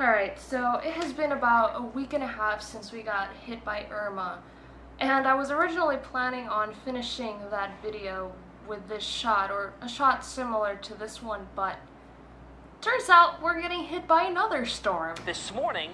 Alright, so it has been about a week and a half since we got hit by Irma, and I was originally planning on finishing that video with this shot, or a shot similar to this one, but turns out we're getting hit by another storm. This morning,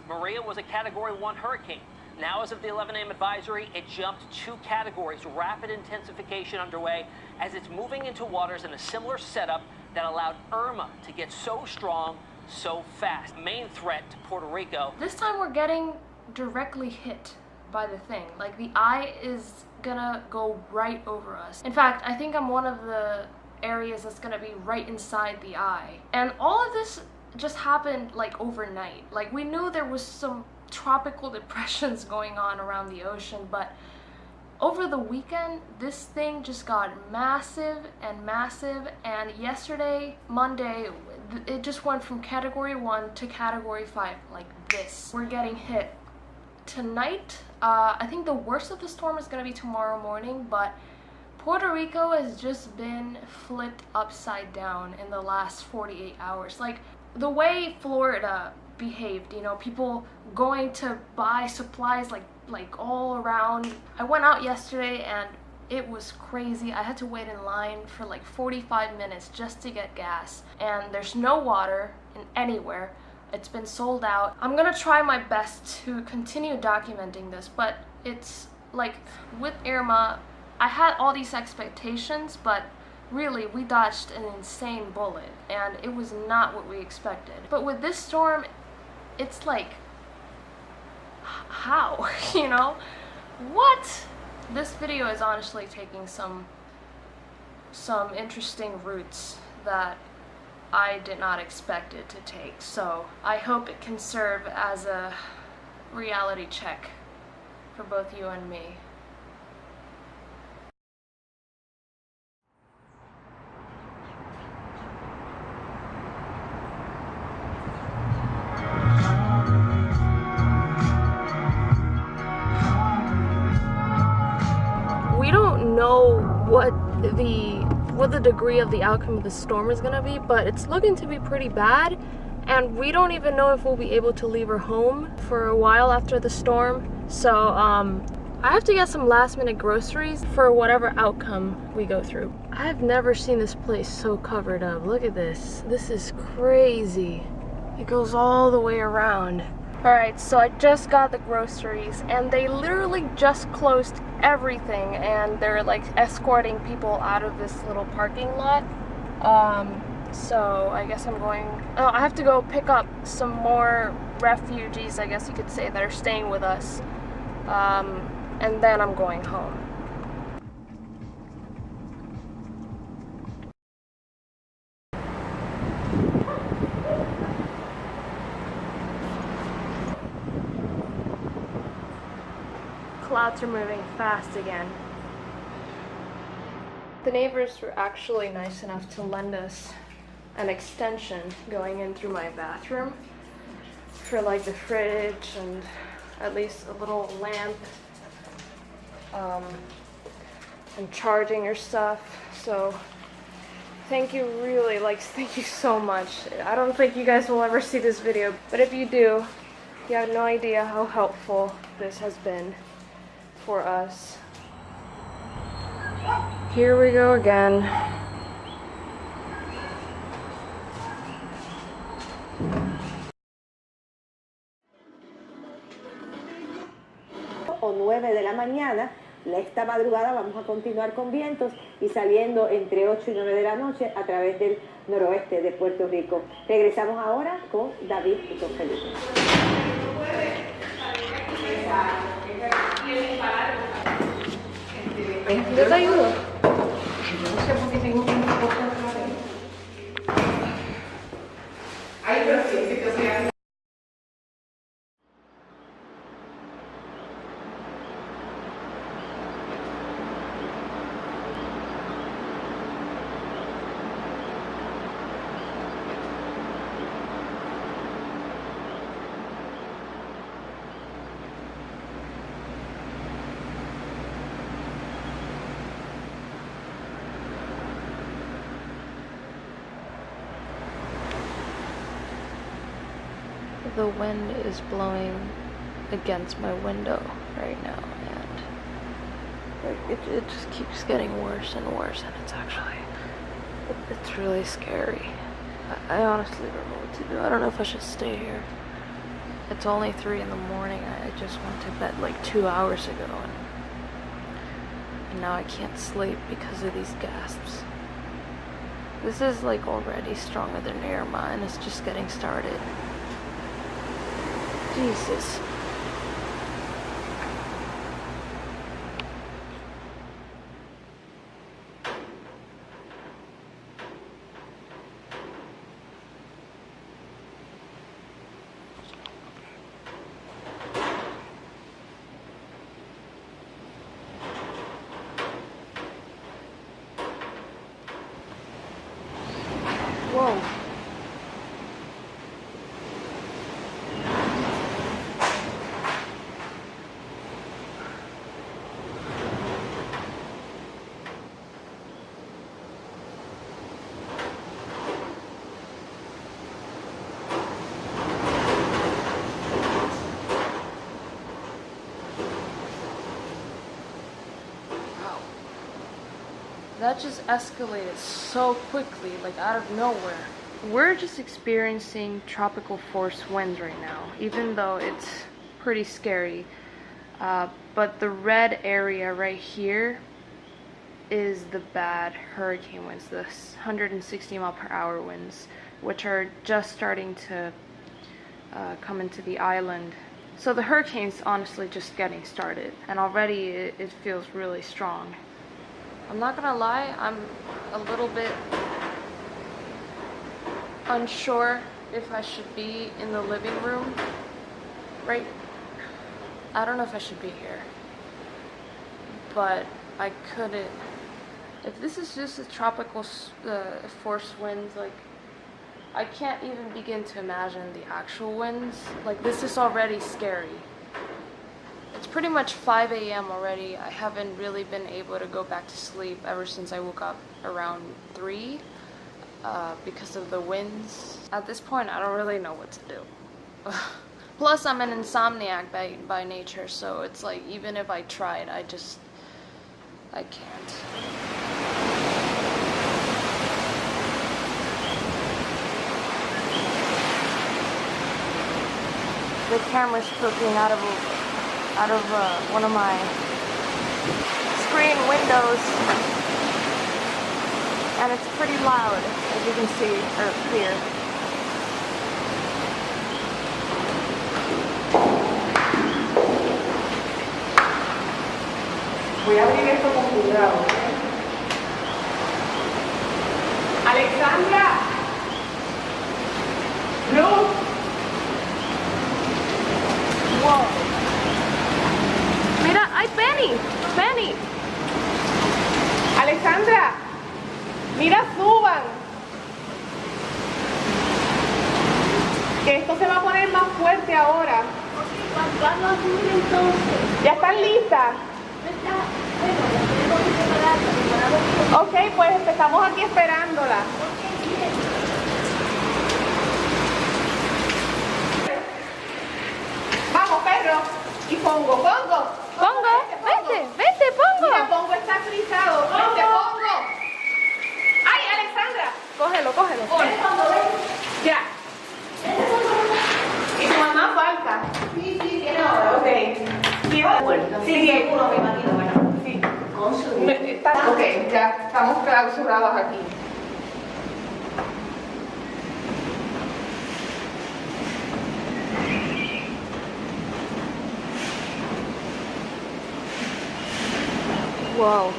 Maria was a Category 1 hurricane. Now, as of the 11 a.m. advisory, it jumped 2 categories. Rapid intensification underway as it's moving into waters in a similar setup that allowed Irma to get so strong so fast. Main threat to Puerto Rico. This time we're getting directly hit by the thing. Like, the eye is gonna go right over us. In fact, I think I'm one of the areas that's gonna be right inside the eye. And all of this just happened like overnight. Like, we knew there was some tropical depressions going on around the ocean, but over the weekend this thing just got massive, and yesterday, Monday, it just went from Category 1 to Category 5 like this. We're getting hit tonight. I think the worst of the storm is going to be tomorrow morning, but Puerto Rico has just been flipped upside down in the last 48 hours. Like, the way Florida behaved, you know, people going to buy supplies like all around. I went out yesterday and it was crazy. I had to wait in line for like 45 minutes just to get gas, and there's no water in anywhere. It's been sold out. I'm gonna try my best to continue documenting this, but it's like with Irma, I had all these expectations, but really we dodged an insane bullet and it was not what we expected. But with this storm, it's like, how? You know? What? This video is honestly taking some interesting routes that I did not expect it to take, so I hope it can serve as a reality check for both you and me. We don't know what the degree of the outcome of the storm is gonna be, but it's looking to be pretty bad, and we don't even know if we'll be able to leave our home for a while after the storm. So I have to get some last-minute groceries for whatever outcome we go through. I've never seen this place so covered up. Look at this. This is crazy. It goes all the way around. Alright, so I just got the groceries and they literally just closed everything, and they're like escorting people out of this little parking lot. So I guess I'm going, I have to go pick up some more refugees, I guess you could say, that are staying with us. And then I'm going home. Clouds are moving fast again. The neighbors were actually nice enough to lend us an extension going in through my bathroom for like the fridge and at least a little lamp and charging your stuff. So thank you, really, like, thank you so much. I don't think you guys will ever see this video, but if you do, you have no idea how helpful this has been for us. Here we go again. O 9 de la mañana. Esta madrugada vamos a continuar con vientos y saliendo entre 8 y 9 de la noche a través del noroeste de Puerto Rico. Regresamos ahora con David y con Felipe. Yo te ayudo. Yo no sé por qué tengo tanta cosa otra vez. Ay, pero sí, que te sea. The wind is blowing against my window right now, and it just keeps getting worse and worse, and it's really scary. I honestly don't know what to do. I don't know if I should stay here. It's only 3 in the morning. I just went to bed like 2 hours ago, and now I can't sleep because of these gasps. This is like already stronger than Irma, and it's just getting started. Jesus. Whoa. That just escalated so quickly, like out of nowhere. We're just experiencing tropical force winds right now, even though it's pretty scary. But the red area right here is the bad hurricane winds, the 160 mile per hour winds, which are just starting to come into the island. So the hurricane's honestly just getting started, and already it feels really strong. I'm not gonna lie, I'm a little bit unsure if I should be in the living room, right? I don't know if I should be here, but I couldn't. If this is just a tropical force winds, like, I can't even begin to imagine the actual winds. Like, this is already scary. It's pretty much 5 a.m. already. I haven't really been able to go back to sleep ever since I woke up around 3 because of the winds. At this point, I don't really know what to do. Plus, I'm an insomniac by nature, so it's like, even if I tried, I can't. The camera's poking out of one of my screen windows, and it's pretty loud, as you can see or hear. Voy a abrir esto con cuidado. Alexandra. Blue. Whoa. Mira, ay, Penny. Alexandra. Mira, suban. Que esto se va a poner más fuerte ahora. ¿Cuándo sube entonces? ¿Ya están listas? Ok, pues empezamos aquí esperándola. Vamos, perro. Y Pongo. Vete, Pongo. Mira, Pongo está frisado. Vente, Pongo. ¡Ay, Alexandra! Cógelo. Ya. ¿Y tu mamá falta? Sí, tiene ahora. Ok. Sí, seguro, me imagino, bueno. Sí. Con su... Ok, ya estamos clausurados aquí. Wow.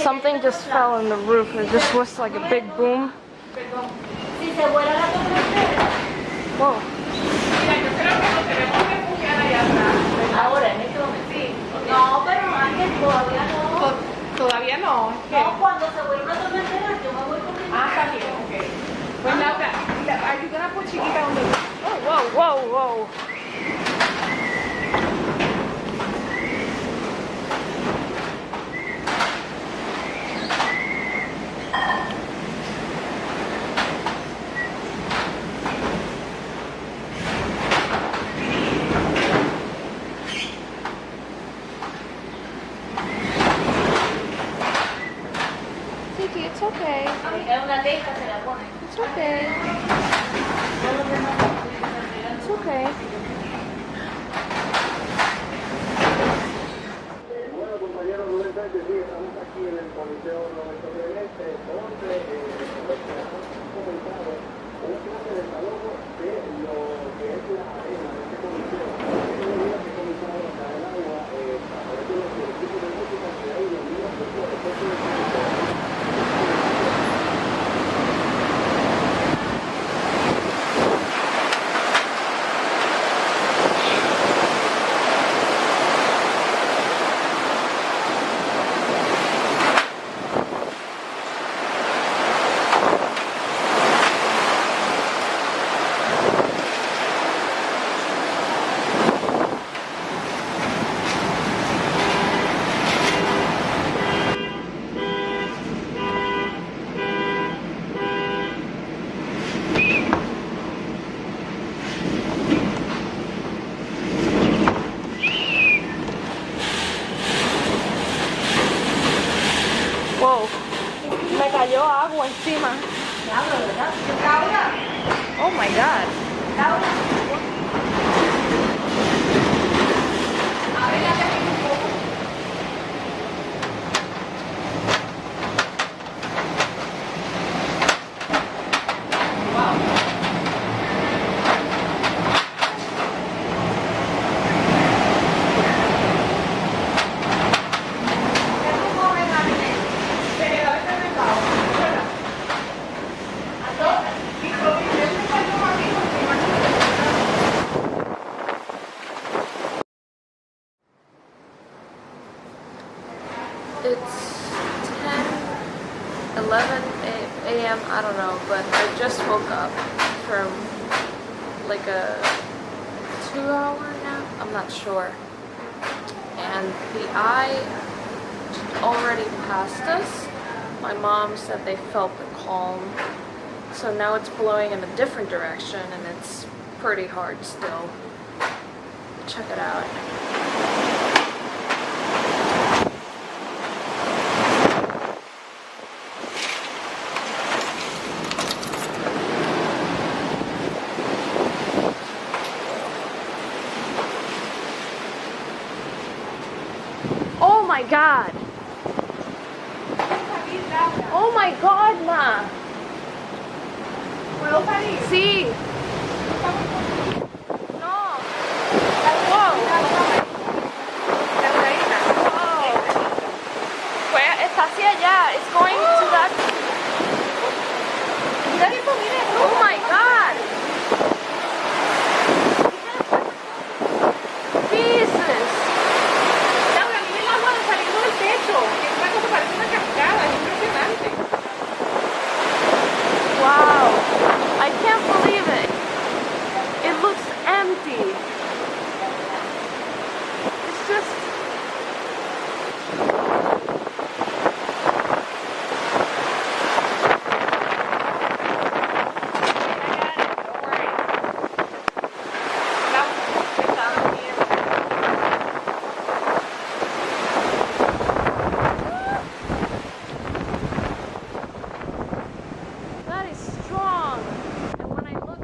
Something just fell in the roof. It just was like a big boom. Si se vuela la tormenta. Whoa. Mira, yo creo que nos tenemos que refugiar allá atrás. Ahora, en este momento. Sí. No, pero antes todavía no. Todavía no. Es que... No, cuando se vuelva a tormentar, yo me voy corriendo. Ah, está bien, ok. Pues Laura, are you gonna put Chiquita on the... Oh, whoa, whoa, whoa. Tiki, it's okay. Es una teja, se la pone. It's okay. It's okay. Bueno, compañero Rubén Sánchez, sí, estamos aquí en el Coliseo Roberto Clemente, donde hemos comenzado una clase de desalojo de lo que es la arena de este coliseo. Este día que ha comenzado a caer agua a través de los equipos de música que hay los días después de Wow. Me cayó agua encima. Laura, Oh my god. Laura. A ver, la tengo un poco. It's 11 a.m. I don't know, but I just woke up from like a 2-hour nap. I'm not sure. And the eye already passed us. My mom said they felt the calm. So now it's blowing in a different direction and it's pretty hard still. Check it out. Oh my god! Oh my god, ma! ¿Puedo salir? Sí! No! Wow! Wow! Where? Está hacia allá. It's going to that. Oh my god! Jesus! Laura, mira el agua saliendo del techo. Que es una cosa, parece una cascada. Es impresionante. Wow! I can't believe it. It looks empty. It's just. That is strong. And when I look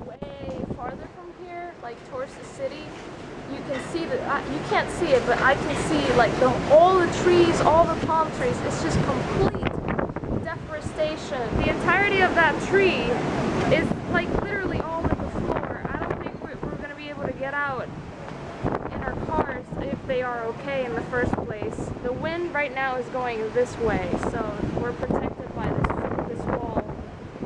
way farther from here, like towards the city, you can see that you can't see it, but I can see like all the trees, all the palm trees. It's just complete deforestation. The entirety of that tree is like literally all in the floor. I don't think we're gonna be able to get out in our cars if they are okay in the first place. The wind right now is going this way, so we're protected by this wall.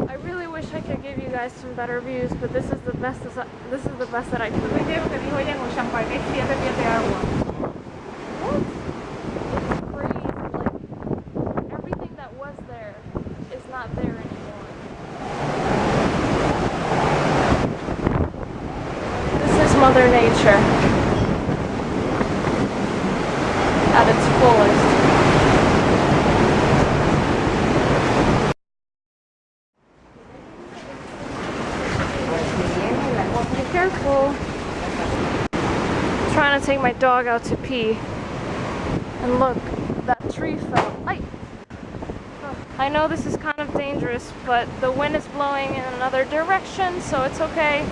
I really wish I could give you guys some better views, but this is the best that I can do. Viste lo que dijo ella en un champán, hay 7 pies de agua. What? It's crazy. Like, Mother Nature at its fullest. Be careful. I'm trying to take my dog out to pee. And look, that tree fell. I know this is kind of dangerous, but the wind is blowing in another direction, so it's okay.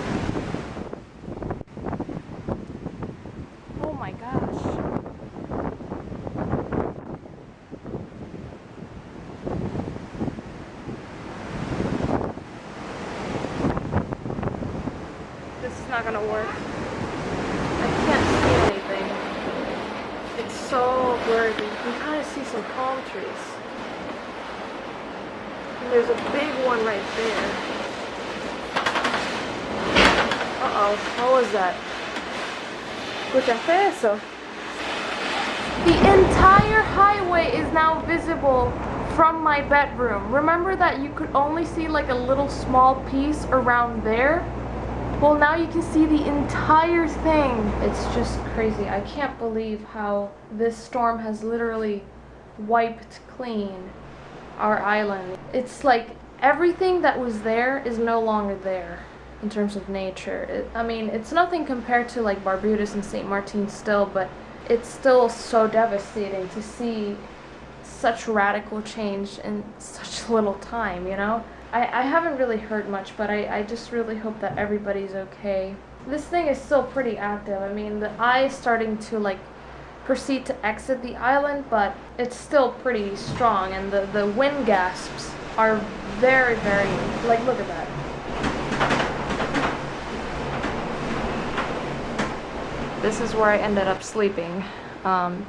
Oh my gosh. This is not gonna work. I can't see anything. It's so blurry, but you can kind of see some palm trees. And there's a big one right there. Uh-oh, what was that? ¿Escuchaste eso? The entire highway is now visible from my bedroom. Remember that you could only see like a little small piece around there? Well, now you can see the entire thing. It's just crazy. I can't believe how this storm has literally wiped clean our island. It's like everything that was there is no longer there in terms of nature. I mean, it's nothing compared to like Barbudas and St. Martin still, but it's still so devastating to see such radical change in such little time, you know? I haven't really heard much, but I just really hope that everybody's okay. This thing is still pretty active. I mean, the eye is starting to like proceed to exit the island, but it's still pretty strong, and the wind gasps are very, very, like, look at that. This is where I ended up sleeping,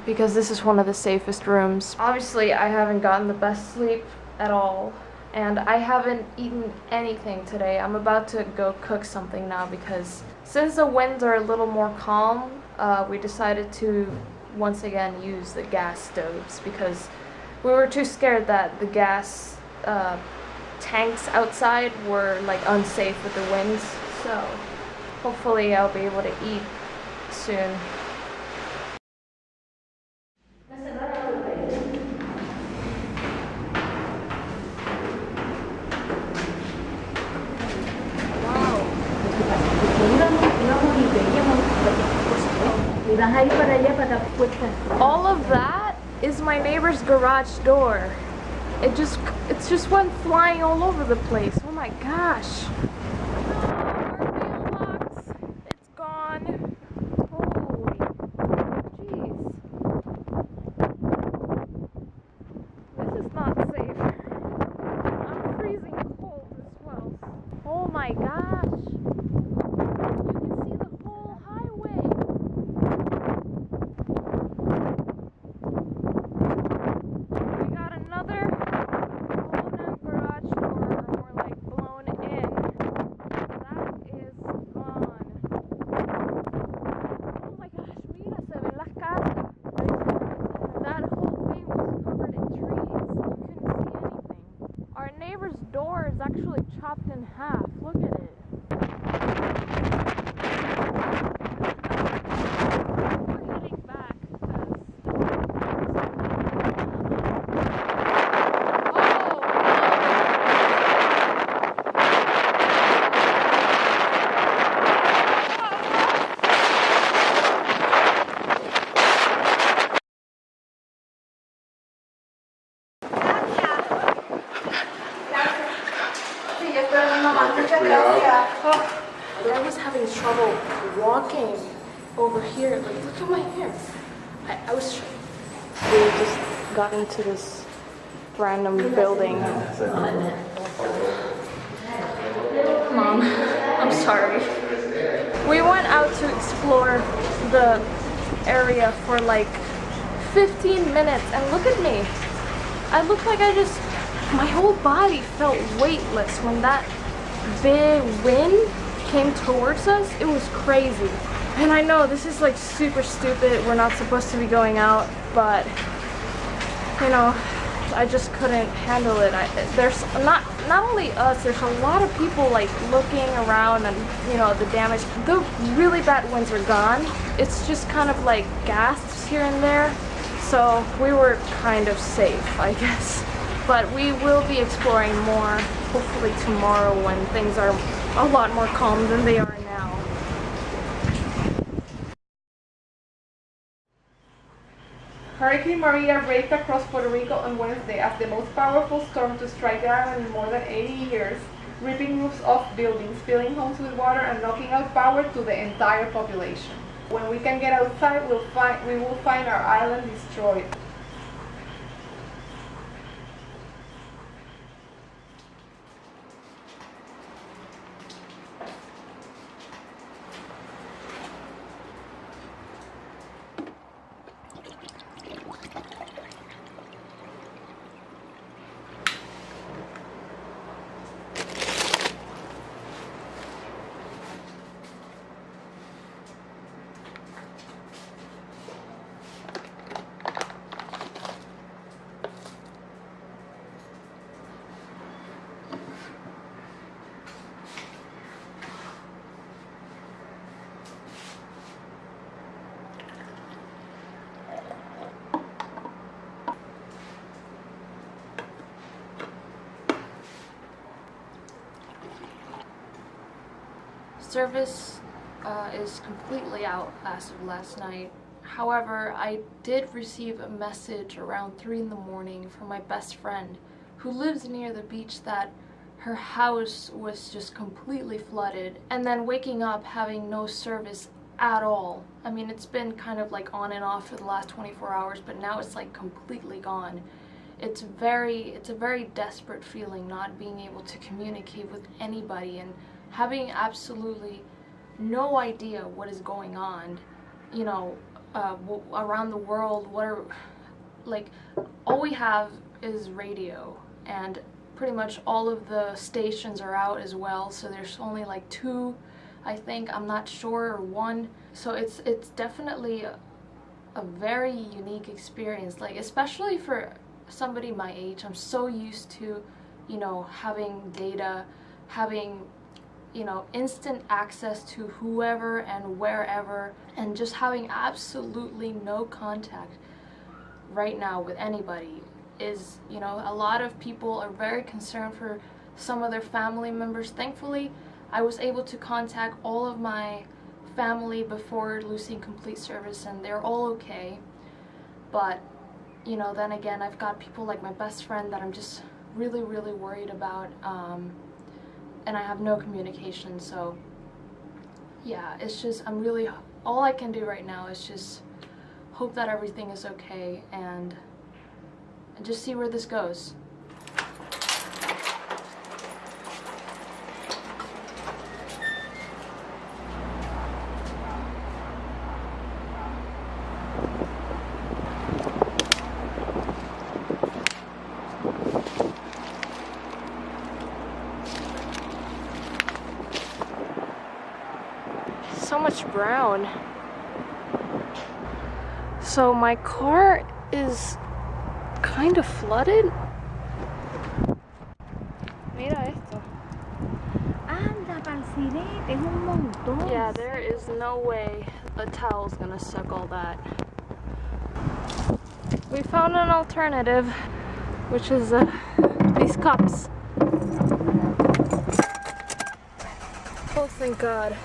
because this is one of the safest rooms. Obviously, I haven't gotten the best sleep at all, and I haven't eaten anything today. I'm about to go cook something now, because since the winds are a little more calm, we decided to once again use the gas stoves, because we were too scared that the gas tanks outside were like unsafe with the winds. So hopefully I'll be able to eat soon. All of that is my neighbor's garage door. It's just went flying all over the place. Oh my gosh. Our mailbox, it's gone. Holy jeez. This is not safe. I'm freezing cold as well. Oh my gosh. Actually chopped in half. Look at it. We're heading back because I was having trouble walking over here. Like, look at my hair. We just got into this random building. Mom, I'm sorry. We went out to explore the area for like 15 minutes, and look at me. I look like my whole body felt weightless when that big wind came towards us. It was crazy. And I know this is like super stupid. We're not supposed to be going out, but you know, I just couldn't handle it. There's not only us, there's a lot of people like looking around and, you know, the damage. The really bad winds are gone. It's just kind of like gasps here and there. So we were kind of safe, I guess. But we will be exploring more, hopefully tomorrow when things are a lot more calm than they are now. Hurricane Maria raged across Puerto Rico on Wednesday as the most powerful storm to strike the island in more than 80 years, ripping roofs off buildings, filling homes with water, and knocking out power to the entire population. When we can get outside, we will find our island destroyed. Service is completely out as of last night. However, I did receive a message around 3 in the morning from my best friend who lives near the beach that her house was just completely flooded, and then waking up having no service at all. I mean, it's been kind of like on and off for the last 24 hours, but now it's like completely gone. It's a very desperate feeling not being able to communicate with anybody and having absolutely no idea what is going on, you know, around the world. All we have is radio, and pretty much all of the stations are out as well, so there's only like 2, I think, I'm not sure, or 1. So it's definitely a very unique experience, like especially for somebody my age. I'm so used to, you know, having data, having, you know, instant access to whoever and wherever, and just having absolutely no contact right now with anybody is, you know, a lot of people are very concerned for some of their family members. Thankfully, I was able to contact all of my family before losing complete service, and they're all okay. But, you know, then again, I've got people like my best friend that I'm just really worried about, and I have no communication. So yeah, it's just, all I can do right now is just hope that everything is okay and just see where this goes. So much brown. So my car is kind of flooded. Mira esto. Anda, pa'l sirete, es un montón. Yeah, there is no way a towel's gonna suck all that. We found an alternative, which is these cups. Oh, thank God.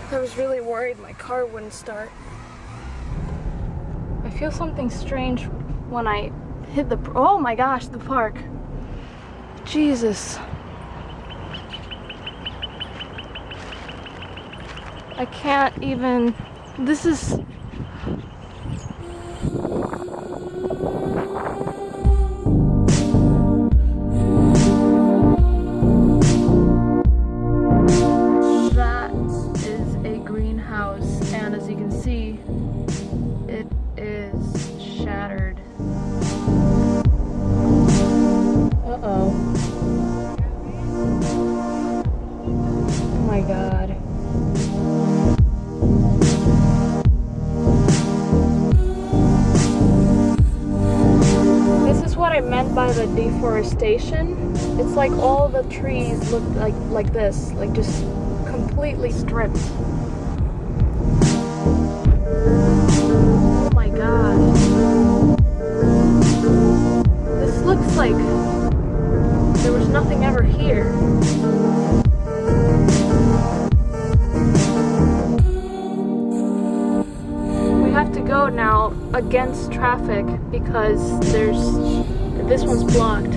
I was really worried my car wouldn't start. I feel something strange when I hit the... Oh my gosh, the park. Jesus. I can't even... This is... And as you can see, it is shattered. Uh-oh. Oh my God. I meant by the deforestation. It's like all the trees look like this, like just completely stripped. Oh my god. This looks like there was nothing ever here. We have to go now against traffic because this one's blocked.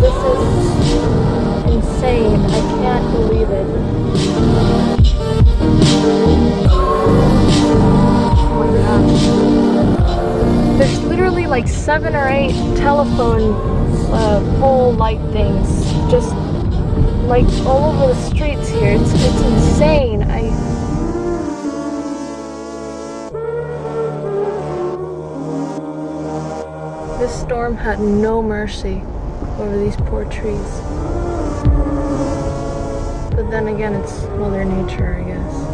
This is insane. I can't believe it. Oh my gosh. There's literally like 7 or 8 telephone pole light things just like all over the streets here. It's insane. This storm had no mercy over these poor trees. But then again, it's Mother Nature, I guess.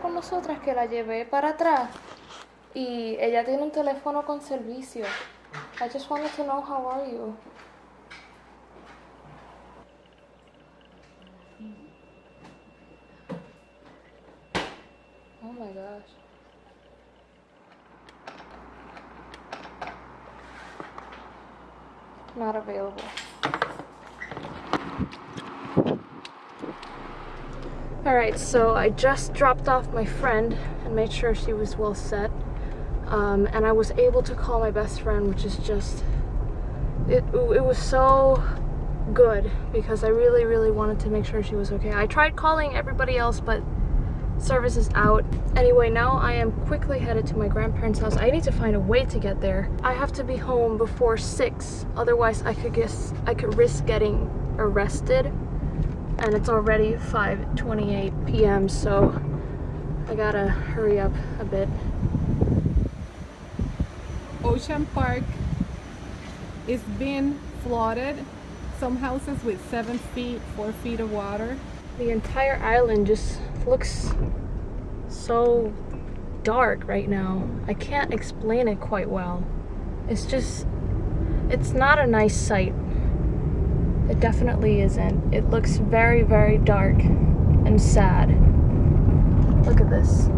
Con nosotras que la llevé para atrás y ella tiene un teléfono con servicio. I just wanted to know how are you. Oh my gosh. Not available. Alright, so I just dropped off my friend and made sure she was well set. And I was able to call my best friend, which is just... It was so good because I really wanted to make sure she was okay. I tried calling everybody else, but service is out. Anyway, now I am quickly headed to my grandparents' house. I need to find a way to get there. I have to be home before 6, otherwise I could risk getting arrested. And it's already 5:28 p.m. so I gotta hurry up a bit. Ocean Park is being flooded. Some houses with 7 feet, 4 feet of water. The entire island just looks so dark right now. I can't explain it quite well. It's not a nice sight. It definitely isn't. It looks very dark and sad. Look at this.